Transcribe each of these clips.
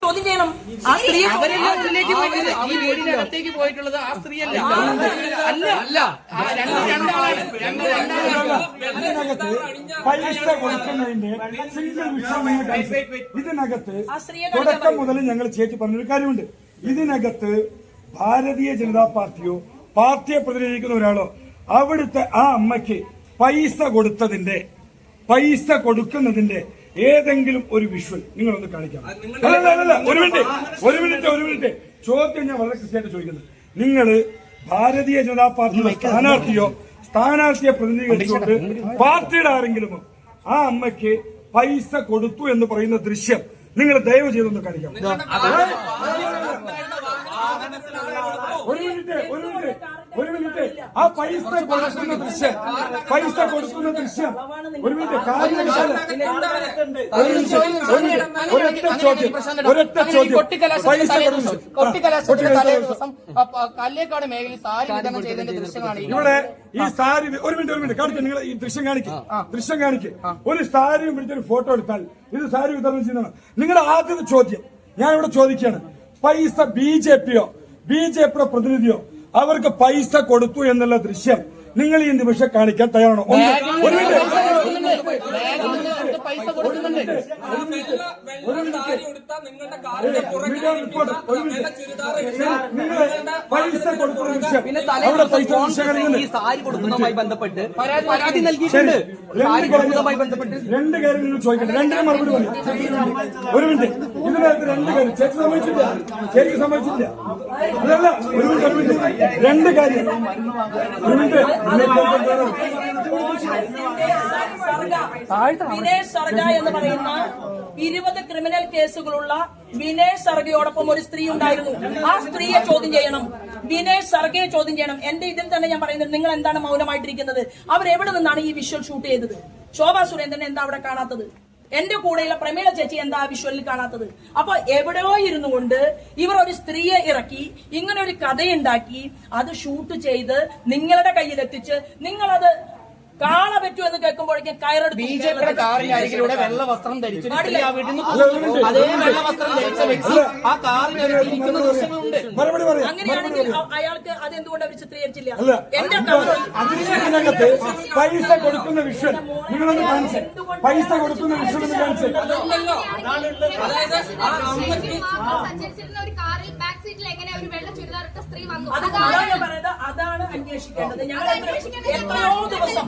ചോദ്യം ചെയ്യണം. ആ സ്ത്രീ ഈ വീടിനകത്തേക്ക് പോയിട്ടുള്ളത് ആ സ്ത്രീയല്ല. ഇതിനകത്ത് പൈസ കൊടുക്കുന്നതിന്റെ സിംഗിൾ വിഷയം ഇതിനകത്ത് തുടക്കം മുതൽ ഞങ്ങൾ ചേച്ചി പറഞ്ഞൊരു കാര്യമുണ്ട്. ഇതിനകത്ത് ഭാരതീയ ജനതാ പാർട്ടിയോ പാർട്ടിയെ പ്രതിനിധീകരിക്കുന്ന ഒരാളോ അവിടുത്തെ ആ അമ്മയ്ക്ക് പൈസ കൊടുക്കുന്നതിന്റെ ഏതെങ്കിലും ഒരു വിഷ്വൽ നിങ്ങളൊന്ന് കാണിക്കാം. അല്ല ഒരു മിനിറ്റ് ചോദ്യം ഞാൻ വളരെ കൃത്യമായിട്ട് ചോദിക്കുന്നത്. നിങ്ങള് ഭാരതീയ ജനതാ പാർട്ടിയുടെ സ്ഥാനാർത്ഥിയെ പ്രതിനിധീകരിച്ചുകൊണ്ട് പാർട്ടിയുടെ ആരെങ്കിലും ആ അമ്മയ്ക്ക് പൈസ കൊടുത്തു എന്ന് പറയുന്ന ദൃശ്യം നിങ്ങൾ ദയവ് ചെയ്തൊന്ന് കാണിക്കാം. ഒരു മിനിറ്റ് ആ പൈസ കൊടുക്കുന്ന ദൃശ്യം ഒരു മിനിറ്റ് ഒരൊറ്റ ചോദ്യം കല്ലേക്കാട് മേഖലയിൽ സാരി വിതരണം ചെയ്തതിന്റെ ദൃശ്യമാണ് ഇവിടെ. ഈ സാരി ഒരു മിനിറ്റ് കാണിക്കുക. നിങ്ങൾ ഈ ദൃശ്യം കാണിക്കുക. ഒരു സാരിയും പിടിച്ചൊരു ഫോട്ടോ എടുത്താൽ ഇത് സാരി വിതരണം ചെയ്യുന്നതാണ്. നിങ്ങളുടെ ആദ്യത്തെ ചോദ്യം ഞാൻ ഇവിടെ ചോദിക്കുകയാണ്. പൈസ ബിജെപിയുടെ പ്രതിനിധിയോ അവർക്ക് പൈസ കൊടുത്തു എന്നുള്ള ദൃശ്യം നിങ്ങൾ ഈ നിമിഷം കാണിക്കാൻ തയ്യാറാണോ? ഒരു മിനിറ്റ് പൈസ കൊടുക്കുന്ന ദൃശ്യം അവിടെ പൈസ ഈ സാരി കൊടുക്കുന്നതുമായി ബന്ധപ്പെട്ട് പരാതി നൽകിയിട്ടുണ്ട്. രണ്ട് കാര്യം നിങ്ങൾ ചോദിക്കട്ടെ. രണ്ടിനും മറുപടി പറയും. ഒരു മിനിറ്റ് ഇതിനകത്ത് രണ്ട് കാര്യം ചേച്ചി സമ്മതിച്ചില്ല. അതല്ല ഒരു മിനിറ്റ് രണ്ട് കാര്യം. ഒരു മിനിറ്റ് വിനേഷ് സർഗ എന്ന് പറയുന്ന 20 ക്രിമിനൽ കേസുകളുള്ള വിനേഷ് സർഗയോടൊപ്പം ഒരു സ്ത്രീ ഉണ്ടായിരുന്നു. ആ സ്ത്രീയെ ചോദ്യം ചെയ്യണം. വിനേഷ് സർഗയെ ചോദ്യം ചെയ്യണം. എന്റെ ഇതിൽ തന്നെ ഞാൻ പറയുന്നത്, നിങ്ങൾ എന്താണ് മൗനമായിട്ടിരിക്കുന്നത്? അവരെവിടെ നിന്നാണ് ഈ വിഷ്വൽ ഷൂട്ട് ചെയ്തത്? ശോഭാ സുരേന്ദ്രൻ എന്താ അവിടെ കാണാത്തത്? എന്റെ കൂടെയുള്ള പ്രമീള ചേച്ചി എന്താ വിഷ്വലിൽ കാണാത്തത്? അപ്പൊ എവിടെയോ ഇരുന്നു കൊണ്ട് ഇവർ ഒരു സ്ത്രീയെ ഇറക്കി ഇങ്ങനെ ഒരു കഥയുണ്ടാക്കി അത് ഷൂട്ട് ചെയ്ത് നിങ്ങളുടെ കയ്യിലെത്തിച്ച് നിങ്ങളത് കാണാൻ പറ്റൂ എന്ന് കേൾക്കുമ്പോഴേക്കും കയറെടുത്ത് ബിജെപിയുടെ കാറിനരികിലൂടെ വെള്ള വസ്ത്രം ധരിച്ചു അതേ വെള്ള വസ്ത്രം ധരിച്ച വ്യക്തി ആ കാറിനരികിലിരിക്കുന്ന ദൃശ്യങ്ങളുണ്ട്. അങ്ങനെയാണെങ്കിൽ അയാൾക്ക് അതെന്തുകൊണ്ട് അവർ ചിത്രീകരിച്ചില്ല? എന്റെ പൈസ കൊടുക്കുന്ന വിഷ്വൽ നിങ്ങളൊന്ന് കാണിച്ച്. പൈസ കൊടുക്കുന്ന വിഷ്വൽ ഒന്ന് കാണിച്ച്. അതാണ് അന്വേഷിക്കേണ്ടത്. ഞങ്ങൾ എത്രയോ ദിവസം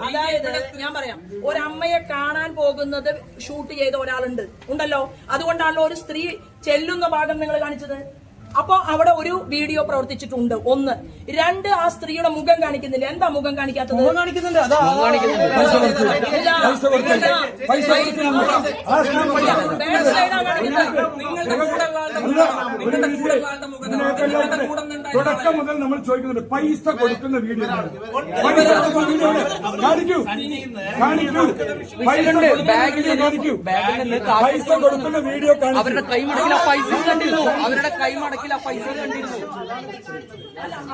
അതായത് ഞാൻ പറയാം, ഒരമ്മയെ കാണാൻ പോകുന്നത് ഷൂട്ട് ചെയ്ത ഉണ്ടല്ലോ. അതുകൊണ്ടാണല്ലോ ഒരു സ്ത്രീ ചെല്ലുന്ന ഭാഗം നിങ്ങൾ കാണിച്ചത്. അപ്പൊ അവിടെ ഒരു വീഡിയോ പ്രവർത്തിച്ചിട്ടുണ്ട്. 1. 2, ആ സ്ത്രീയുടെ മുഖം കാണിക്കുന്നില്ല. എന്താ മുഖം കാണിക്കാത്തത്? തുടക്കം മുതൽ നമ്മൾ ചോദിക്കുന്നുണ്ട് പൈസ കൊടുക്കുന്ന വീഡിയോ കാണിക്കൂ. പൈസ കൊടുക്കുന്ന വീഡിയോ അവരുടെ കൈമടക്കില പൈസ കണ്ടിരുന്നു.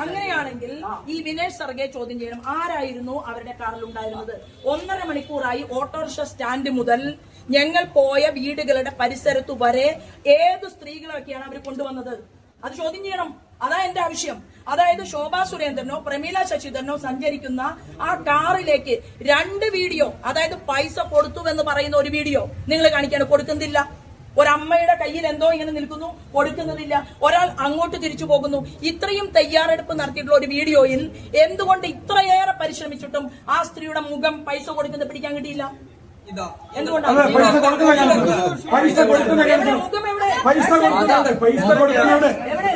അങ്ങനെയാണെങ്കിൽ ഈ വിനേഷ് സർഗയെ ചോദ്യം ചെയ്യണം. ആരായിരുന്നു അവരുടെ കാറിൽ ഉണ്ടായിരുന്നത്? 1.5 മണിക്കൂറായി ഓട്ടോറിക്ഷ സ്റ്റാൻഡ് മുതൽ ഞങ്ങൾ പോയ വീടുകളുടെ പരിസരത്തു വരെ ഏത് സ്ത്രീകളൊക്കെയാണ് അവർ കൊണ്ടുവന്നത്? അത് ചോദ്യം ചെയ്യണം. അതാ എന്റെ ആവശ്യം. അതായത് ശോഭാ സുരേന്ദ്രനോ പ്രമീള ശശിധരനോ സഞ്ചരിക്കുന്ന ആ കാറിലേക്ക് 2 വീഡിയോ, അതായത് പൈസ കൊടുത്തു എന്ന് പറയുന്ന ഒരു വീഡിയോ നിങ്ങൾ കാണിക്കാൻ കൊടുക്കുന്നില്ല. ഒരമ്മയുടെ കയ്യിൽ എന്തോ ഇങ്ങനെ നിൽക്കുന്നു, കൊടുക്കുന്നതില്ല. ഒരാൾ അങ്ങോട്ട് തിരിച്ചു പോകുന്നു. ഇത്രയും തയ്യാറെടുപ്പ് നടത്തിയിട്ടുള്ള ഒരു വീഡിയോയിൽ എന്തുകൊണ്ട് ഇത്രയേറെ പരിശ്രമിച്ചിട്ടും ആ സ്ത്രീയുടെ മുഖം പൈസ കൊടുക്കുന്നത് പിടിക്കാൻ കിട്ടിയില്ല? എന്തുകൊണ്ടാണ്?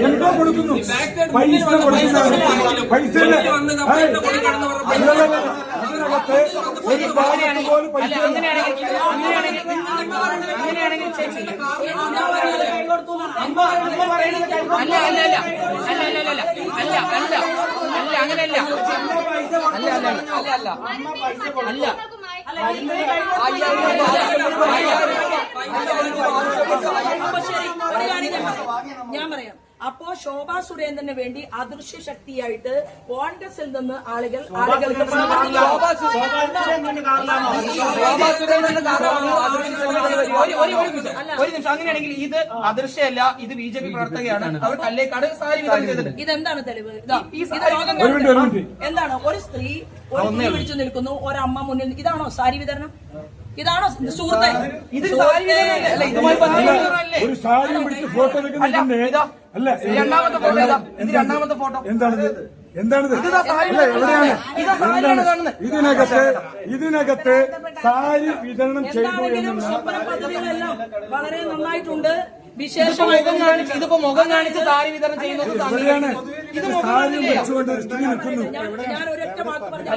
എന്തോ കൊടുക്കുന്നു. പൈസ ഒരു ഭാഗത്ത് പോലും പൈസ ഞാൻ പറയാം. അപ്പോ ശോഭാ സുരേന്ദ്രന് വേണ്ടി അദൃശ്യ ശക്തിയായിട്ട് കോൺഗ്രസിൽ നിന്ന് ആളുകൾക്ക് ഒരു നിമിഷം, അങ്ങനെയാണെങ്കിൽ ഇത് അദൃശ്യമല്ല, ഇത് BJP പ്രവർത്തകയാണ്. അവർ കല്ലേക്കാട് സാരി വിതരണം ചെയ്തിട്ടുണ്ട്. ഇതെന്താണ് തെളിവ്? എന്താണ്? ഒരു സ്ത്രീ ഒരു തുണി പിടിച്ചു നിൽക്കുന്നു, ഒരമ്മ മുന്നിൽ. ഇതാണോ സാരി വിതരണം? ഇതാണോ സുഹൃത്തെ? ഇത് സാരി വിതരണം അല്ല, ഇതുമായി ബന്ധപ്പെട്ടല്ലേ? ഒരു സാരി പിടിച്ച് ഫോട്ടോ എടുക്കുന്നതിന്റെ അല്ല, രണ്ടാമത്തെ ഫോട്ടോ ഏതാ? ഇത് രണ്ടാമത്തെ ഫോട്ടോ എന്താണിത്? എന്താണിത്? എവിടെയാണ്? ഇതിനകത്ത് സാരി വിതരണം ചെയ്തു എന്താണെങ്കിലും സ്വപ്ന പദ്ധതികളെല്ലാം വളരെ നന്നായിട്ടുണ്ട്. ഇതിപ്പോ മുഖം കാണിച്ച് സാരി വിതരണം ചെയ്യുന്നത് സാരി പിടിച്ചുകൊണ്ട് ഒരു സ്ത്രീ നിൽക്കുന്നു. ഞാൻ ഒരൊറ്റ വാക്ക് പറഞ്ഞു,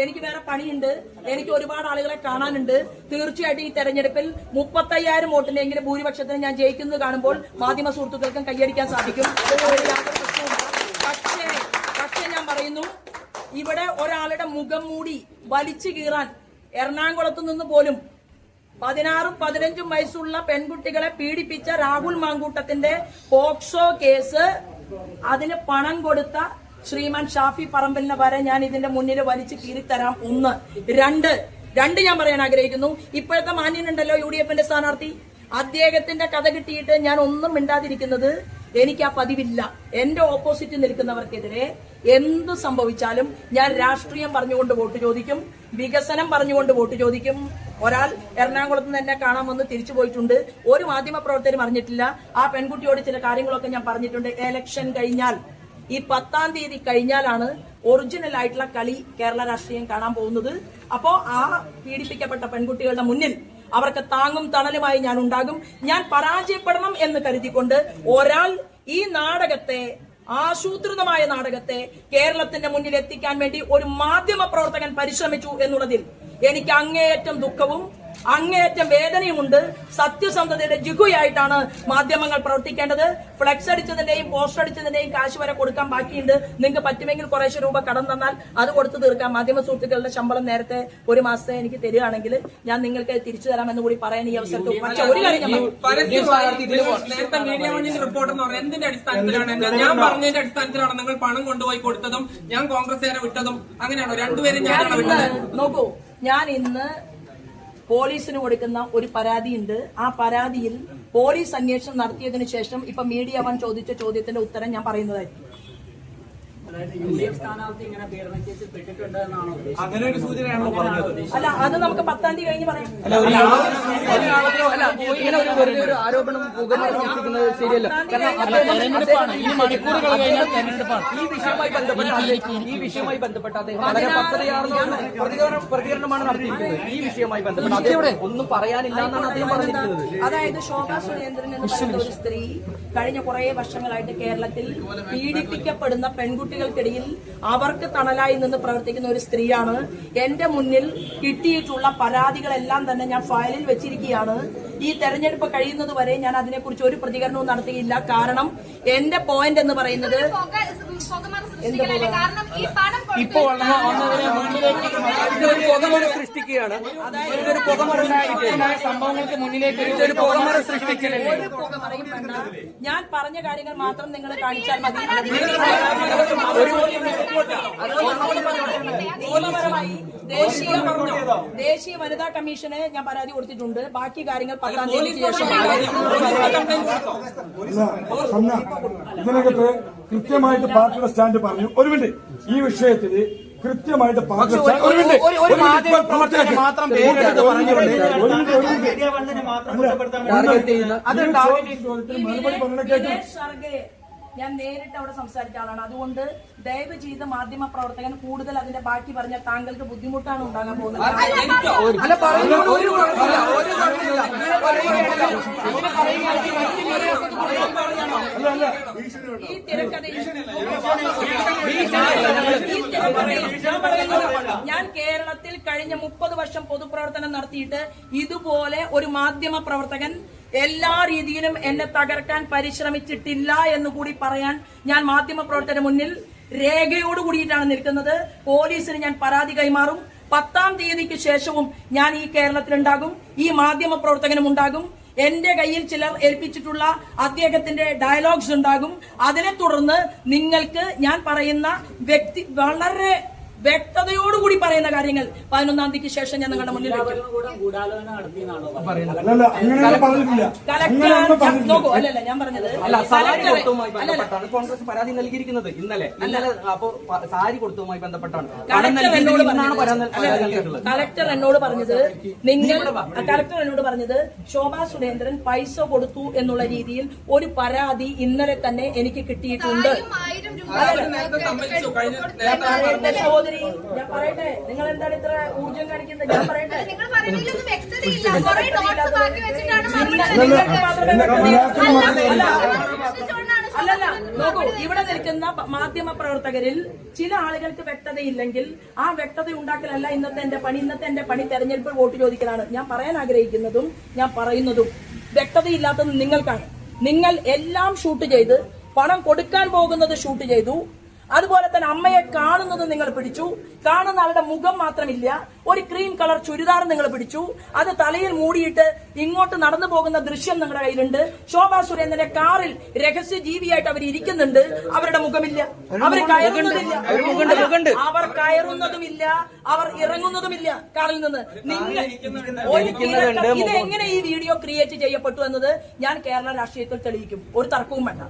എനിക്ക് വേറെ പണിയുണ്ട്, എനിക്ക് ഒരുപാട് ആളുകളെ കാണാനുണ്ട്. തീർച്ചയായിട്ടും ഈ തെരഞ്ഞെടുപ്പിൽ 35,000 വോട്ടിനെങ്കിലും ഭൂരിപക്ഷത്തിന് ഞാൻ ജയിക്കുന്നത് കാണുമ്പോൾ മാധ്യമ സുഹൃത്തുക്കൾക്കും കൈയടിക്കാൻ സാധിക്കും. പക്ഷേ ഞാൻ പറയുന്നു, ഇവിടെ ഒരാളുടെ മുഖം മൂടി വലിച്ചു കീറാൻ എറണാകുളത്ത് നിന്ന് പോലും 16ഉം 15ഉം വയസ്സുള്ള പെൺകുട്ടികളെ പീഡിപ്പിച്ച രാഹുൽ മാങ്കൂട്ടത്തിന്റെ പോക്സോ കേസ്, അതിന് പണം കൊടുത്ത ശ്രീമാൻ ഷാഫി പറമ്പലിനെ വരെ ഞാൻ ഇതിന്റെ മുന്നിൽ വലിച്ചു കീറിത്തരാം. ഒന്ന്. രണ്ട് ഞാൻ പറയാൻ ആഗ്രഹിക്കുന്നു. ഇപ്പോഴത്തെ മാന്യനുണ്ടല്ലോ UDF സ്ഥാനാർത്ഥി, അദ്ദേഹത്തിന്റെ കഥ കിട്ടിയിട്ട് ഞാൻ ഒന്നും മിണ്ടാതിരിക്കുന്നത്. എനിക്ക് ആ പതിവില്ല. എന്റെ ഓപ്പോസിറ്റ് നിൽക്കുന്നവർക്കെതിരെ എന്ത് സംഭവിച്ചാലും ഞാൻ രാഷ്ട്രീയം പറഞ്ഞുകൊണ്ട് വോട്ട് ചോദിക്കും, വികസനം പറഞ്ഞുകൊണ്ട് വോട്ട് ചോദിക്കും. ഒരാൾ എറണാകുളത്ത് നിന്ന് എന്നെ കാണാൻ വന്ന് തിരിച്ചു പോയിട്ടുണ്ട്. ഒരു മാധ്യമ പ്രവർത്തകരും അറിഞ്ഞിട്ടില്ല. ആ പെൺകുട്ടിയോട് ചില കാര്യങ്ങളൊക്കെ ഞാൻ പറഞ്ഞിട്ടുണ്ട്. എലക്ഷൻ കഴിഞ്ഞാൽ, ഈ 10-ാം തീയതി കഴിഞ്ഞാലാണ് ഒറിജിനൽ ആയിട്ടുള്ള കളി കേരള രാഷ്ട്രീയം കാണാൻ പോകുന്നത്. അപ്പോ ആ പീഡിപ്പിക്കപ്പെട്ട പെൺകുട്ടികളുടെ മുന്നിൽ അവർക്ക് താങ്ങും തണലുമായി ഞാൻ ഉണ്ടാകും. ഞാൻ പരാജയപ്പെടണം എന്ന് കരുതിക്കൊണ്ട് ഒരാൾ ഈ നാടകത്തെ, ആസൂത്രിതമായ നാടകത്തെ കേരളത്തിന്റെ മുന്നിൽ എത്തിക്കാൻ വേണ്ടി ഒരു മാധ്യമ പ്രവർത്തകൻ പരിശ്രമിച്ചു എന്നുള്ളതിൽ എനിക്ക് അങ്ങേയറ്റം ദുഃഖവും അങ്ങേയറ്റം വേദനയുമുണ്ട്. സത്യസന്ധതയുടെ ജിഗുയായിട്ടാണ് മാധ്യമങ്ങൾ പ്രവർത്തിക്കേണ്ടത്. ഫ്ലെക്സ് അടിച്ചതിന്റെയും പോസ്റ്റർ അടിച്ചതിന്റെയും കാശ് വരെ കൊടുക്കാൻ ബാക്കിയുണ്ട്. നിങ്ങൾക്ക് പറ്റുമെങ്കിൽ കുറേശ്ശെ രൂപ കടം തന്നാൽ അത് കൊടുത്തു തീർക്കാം. മാധ്യമ സുഹൃത്തുക്കളുടെ ശമ്പളം നേരത്തെ ഒരു മാസത്തെ എനിക്ക് തരികയാണെങ്കിൽ ഞാൻ നിങ്ങൾക്ക് തിരിച്ചു തരാമെന്ന് കൂടി പറയാൻ ഈ അവസരത്തിൽ. പക്ഷെ ഒരു കാര്യം നേരത്തെ മീഡിയ വണ്ണിന്റെ റിപ്പോർട്ട് എന്ന് പറയുന്നത് എന്തിന്റെ അടിസ്ഥാനത്തിലാണ്? ഞാൻ പറഞ്ഞതിന്റെ അടിസ്ഥാനത്തിലാണ് നിങ്ങൾ പണം കൊണ്ടുപോയി കൊടുത്തതും ഞാൻ കോൺഗ്രസ്സുകാരെ വിട്ടതും? അങ്ങനെയാണോ? രണ്ടുപേരും ഞാനാണ് വിട്ടത്. നോക്കൂ, ഞാൻ ഇന്ന് പോലീസിന് കൊടുക്കുന്ന ഒരു പരാതിയുണ്ട്. ആ പരാതിയിൽ പോലീസ് അന്വേഷണം നടത്തിയതിനു ശേഷം ഇപ്പൊ മീഡിയ വൺ ചോദിച്ച ചോദ്യത്തിന്റെ ഉത്തരം ഞാൻ പറയുന്നതായിരിക്കും. അങ്ങനെ ഒരു സൂചനയാണല്ലോ പറഞ്ഞത്. അല്ല, അത് നമുക്ക് 10-ാം തീയതി കഴിഞ്ഞ് പറയാം. ഇങ്ങനെ ഒരു ആരോപണം പുകഞ്ഞുകൊണ്ടിരിക്കുന്നത് ശരിയല്ല. ഈ മണിക്കൂറുകൾ കഴിഞ്ഞാൽ തെരഞ്ഞെടുപ്പാണ്. ഈ വിഷയവുമായി ബന്ധപ്പെട്ട് അദ്ദേഹം വളരെ പക്വതയാർന്ന പ്രതികരണമാണ് നടത്തിയിരിക്കുന്നത്. ഈ വിഷയവുമായി ബന്ധപ്പെട്ട് അദ്ദേഹം ഒന്നും പറയാനില്ല എന്നാണ് അദ്ദേഹം പറഞ്ഞിരിക്കുന്നത്. അതായത് ശോഭാ സുരേന്ദ്രൻ എന്ന് പറയുന്ന ഒരു സ്ത്രീ കഴിഞ്ഞ കുറെ വർഷങ്ങളായിട്ട് കേരളത്തിൽ പീഡിപ്പിക്കപ്പെടുന്ന പെൺകുട്ടികൾക്കിടയിൽ അവർക്ക് തണലായി നിന്ന് പ്രവർത്തിക്കുന്ന ഒരു സ്ത്രീയാണ്. എന്റെ മുന്നിൽ കിട്ടിയിട്ടുള്ള പരാതികളെല്ലാം തന്നെ ഞാൻ ഫയലിൽ വെച്ചിരിക്കുകയാണ്. ഈ തെരഞ്ഞെടുപ്പ് കഴിയുന്നത് വരെ ഞാൻ അതിനെക്കുറിച്ച് ഒരു പ്രതികരണവും നടത്തിയില്ല. കാരണം എന്റെ പോയിന്റ് എന്ന് പറയുന്നത് സൃഷ്ടിക്കുകയാണ്. സംഭവങ്ങൾക്ക് മുന്നിലേക്ക് ഞാൻ പറഞ്ഞ കാര്യങ്ങൾ മാത്രം നിങ്ങൾ കാണിച്ചാൽ മതി. നിയമപരമായി ദേശീയ വനിതാ കമ്മീഷന് ഞാൻ പരാതി കൊടുത്തിട്ടുണ്ട്. ബാക്കി കാര്യങ്ങൾ 10-ാം തീയതിക്ക് ശേഷം. ഇതിനകത്ത് കൃത്യമായിട്ട് പാർട്ടിയുടെ സ്റ്റാൻഡ് പറഞ്ഞു. ഒരു മിനിറ്റ്, ഈ വിഷയത്തിൽ കൃത്യമായിട്ട് പാർട്ടി മാത്രം പേരെടുത്ത് പറഞ്ഞുകൊണ്ട് മറുപടി പറഞ്ഞ ഞാൻ നേരിട്ട് അവിടെ സംസാരിച്ച ആളാണ്. അതുകൊണ്ട് ദയവ് ചെയ്ത് മാധ്യമ പ്രവർത്തകൻ കൂടുതൽ അതിന്റെ ബാക്കി പറഞ്ഞാൽ താങ്കൾക്ക് ബുദ്ധിമുട്ടാണ് ഉണ്ടാകാൻ പോകുന്നത്. ഈ തിരക്കഥയിൽ ഞാൻ കേരളത്തിൽ കഴിഞ്ഞ 30 വർഷം പൊതുപ്രവർത്തനം നടത്തിയിട്ട് ഇതുപോലെ ഒരു മാധ്യമ പ്രവർത്തകൻ എല്ലാ രീതിയിലും എന്നെ തകർക്കാൻ പരിശ്രമിച്ചിട്ടില്ല എന്നുകൂടി പറയാൻ ഞാൻ മാധ്യമ പ്രവർത്തകരുടെ മുന്നിൽ രേഖയോട് കൂടിയിട്ടാണ് നിൽക്കുന്നത്. പോലീസിന് ഞാൻ പരാതി കൈമാറും. 10-ാം തീയതിക്ക് ശേഷവും ഞാൻ ഈ കേരളത്തിലുണ്ടാകും, ഈ മാധ്യമ പ്രവർത്തകനും ഉണ്ടാകും. എന്റെ കയ്യിൽ ചിലർ ഏൽപ്പിച്ചിട്ടുള്ള അദ്ദേഹത്തിന്റെ ഡയലോഗ്സ് ഉണ്ടാകും. അതിനെ തുടർന്ന് നിങ്ങൾക്ക് ഞാൻ പറയുന്ന വ്യക്തി വളരെ വ്യക്തതയോടുകൂടി പറയുന്ന കാര്യങ്ങൾ 11-ാം തീയതിക്ക് ശേഷം ഞാൻ നിങ്ങളുടെ മുന്നിൽ വയ്ക്കും. അല്ലല്ല അങ്ങനെയൊന്നും പറഞ്ഞിട്ടില്ല. കളക്ടർ നോക്കൂ, അല്ലല്ല ഞാൻ പറഞ്ഞത് അല്ല, സാരി കൊടുത്തതുമായി ബന്ധപ്പെട്ടാണ് കോൺഗ്രസ് പരാതി നൽകിയിരിക്കുന്നത്. ഇന്നലെ അപ്പോ സാരി കൊടുത്തതുമായി ബന്ധപ്പെട്ടാണ് കളക്ടർ എന്നോട് പറഞ്ഞത് കളക്ടർ എന്നോട് പറഞ്ഞത് ശോഭാ സുരേന്ദ്രൻ പൈസ കൊടുത്തു എന്നുള്ള രീതിയിൽ ഒരു പരാതി ഇന്നലെ തന്നെ എനിക്ക് കിട്ടിയിട്ടുണ്ട്. ഞാൻ പറയട്ടെ, നിങ്ങൾ എന്താണ് ഇത്ര ഊർജം കാണിക്കുന്നത്? ഞാൻ പറയട്ടെ, അല്ലല്ല നോക്കൂ, ഇവിടെ നിൽക്കുന്ന മാധ്യമ പ്രവർത്തകരിൽ ചില ആളുകൾക്ക് വ്യക്തതയില്ലെങ്കിൽ ആ വ്യക്തത ഉണ്ടാക്കലല്ല ഇന്നത്തെ എന്റെ പണി. ഇന്നത്തെ എന്റെ പണി തെരഞ്ഞെടുപ്പ് വോട്ട് ചോദിക്കലാണ്. ഞാൻ പറയാൻ ആഗ്രഹിക്കുന്നതും ഞാൻ പറയുന്നതും വ്യക്തതയില്ലാത്തത് നിങ്ങൾക്കാണ്. നിങ്ങൾ എല്ലാം ഷൂട്ട് ചെയ്ത് പണം കൊടുക്കാൻ പോകുന്നത് ഷൂട്ട് ചെയ്തു. അതുപോലെ തന്നെ അമ്മയെ കാണുന്നത് നിങ്ങൾ പിടിച്ചു. കാണുന്ന ആളുടെ മുഖം മാത്രമില്ല, ഒരു ക്രീം കളർ ചുരിദാർ നിങ്ങൾ പിടിച്ചു. അത് തലയിൽ മൂടിയിട്ട് ഇങ്ങോട്ട് നടന്നു പോകുന്ന ദൃശ്യം നിങ്ങളുടെ കയ്യിലുണ്ട്. ശോഭാ സുരേന്ദ്രന്റെ കാറിൽ രഹസ്യ ജീവിയായിട്ട് അവർ ഇരിക്കുന്നുണ്ട്. അവരുടെ മുഖമില്ല, അവർ കയറുന്നതില്ല, അവർ കയറുന്നതുമില്ല, അവർ ഇറങ്ങുന്നതുമില്ല കാറിൽ നിന്ന്. ഇതെങ്ങനെ ഈ വീഡിയോ ക്രിയേറ്റ് ചെയ്യപ്പെട്ടു എന്നത് ഞാൻ കേരള രാഷ്ട്രീയത്തിൽ തെളിയിക്കും. ഒരു തർക്കവും വേണ്ട.